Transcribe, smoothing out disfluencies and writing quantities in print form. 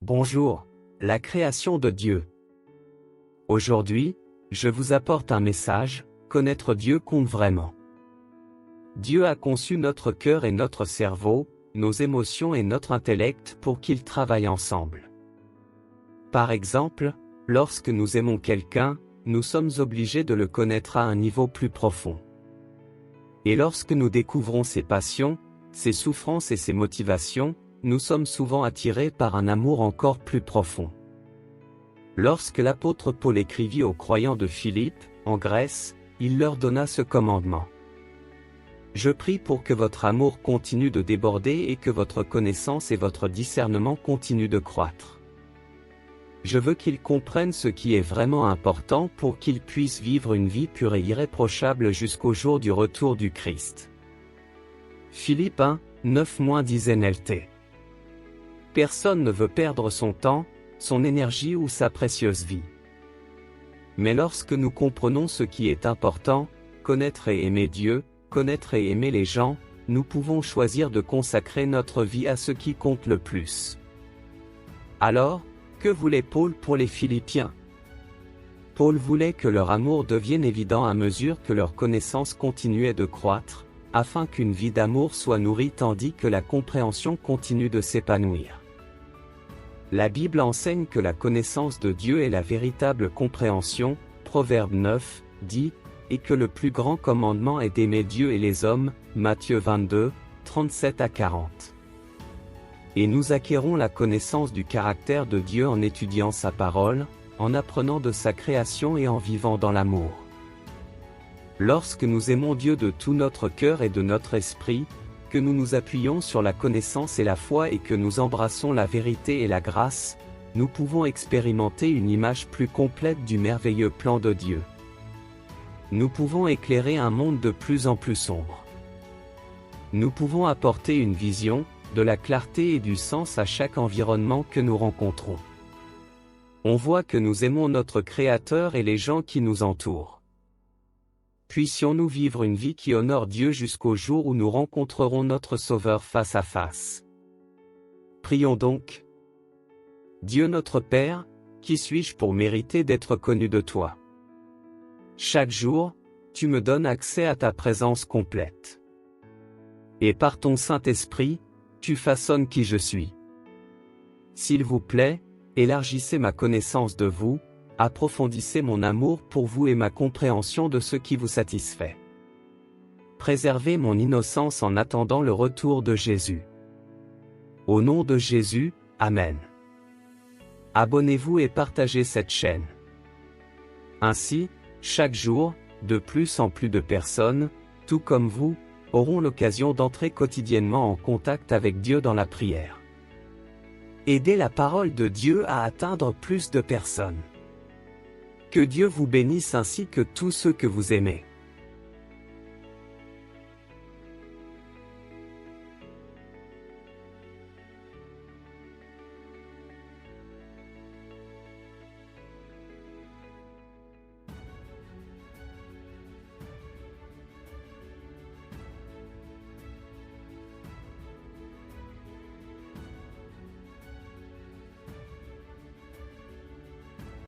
Bonjour, la création de Dieu. Aujourd'hui, je vous apporte un message, connaître Dieu compte vraiment. Dieu a conçu notre cœur et notre cerveau, nos émotions et notre intellect pour qu'ils travaillent ensemble. Par exemple, lorsque nous aimons quelqu'un, nous sommes obligés de le connaître à un niveau plus profond. Et lorsque nous découvrons ses passions, ses souffrances et ses motivations, nous sommes souvent attirés par un amour encore plus profond. Lorsque l'apôtre Paul écrivit aux croyants de Philippe, en Grèce, il leur donna ce commandement. Je prie pour que votre amour continue de déborder et que votre connaissance et votre discernement continuent de croître. Je veux qu'ils comprennent ce qui est vraiment important pour qu'ils puissent vivre une vie pure et irréprochable jusqu'au jour du retour du Christ. Philippe 1, 9-10 NLT. Personne ne veut perdre son temps, son énergie ou sa précieuse vie. Mais lorsque nous comprenons ce qui est important, connaître et aimer Dieu, connaître et aimer les gens, nous pouvons choisir de consacrer notre vie à ce qui compte le plus. Alors, que voulait Paul pour les Philippiens? Paul voulait que leur amour devienne évident à mesure que leur connaissance continuait de croître, afin qu'une vie d'amour soit nourrie tandis que la compréhension continue de s'épanouir. La Bible enseigne que la connaissance de Dieu est la véritable compréhension, Proverbe 9, dit, et que le plus grand commandement est d'aimer Dieu et les hommes, Matthieu 22, 37-40. Et nous acquérons la connaissance du caractère de Dieu en étudiant sa parole, en apprenant de sa création et en vivant dans l'amour. Lorsque nous aimons Dieu de tout notre cœur et de notre esprit, que nous nous appuyons sur la connaissance et la foi et que nous embrassons la vérité et la grâce, nous pouvons expérimenter une image plus complète du merveilleux plan de Dieu. Nous pouvons éclairer un monde de plus en plus sombre. Nous pouvons apporter une vision, de la clarté et du sens à chaque environnement que nous rencontrons. On voit que nous aimons notre Créateur et les gens qui nous entourent. Puissions-nous vivre une vie qui honore Dieu jusqu'au jour où nous rencontrerons notre Sauveur face à face. Prions donc. Dieu notre Père, qui suis-je pour mériter d'être connu de toi? Chaque jour, tu me donnes accès à ta présence complète. Et par ton Saint-Esprit, tu façonnes qui je suis. S'il vous plaît, élargissez ma connaissance de vous, approfondissez mon amour pour vous et ma compréhension de ce qui vous satisfait. Préservez mon innocence en attendant le retour de Jésus. Au nom de Jésus, Amen. Abonnez-vous et partagez cette chaîne. Ainsi, chaque jour, de plus en plus de personnes, tout comme vous, auront l'occasion d'entrer quotidiennement en contact avec Dieu dans la prière. Aidez la parole de Dieu à atteindre plus de personnes. Que Dieu vous bénisse ainsi que tous ceux que vous aimez.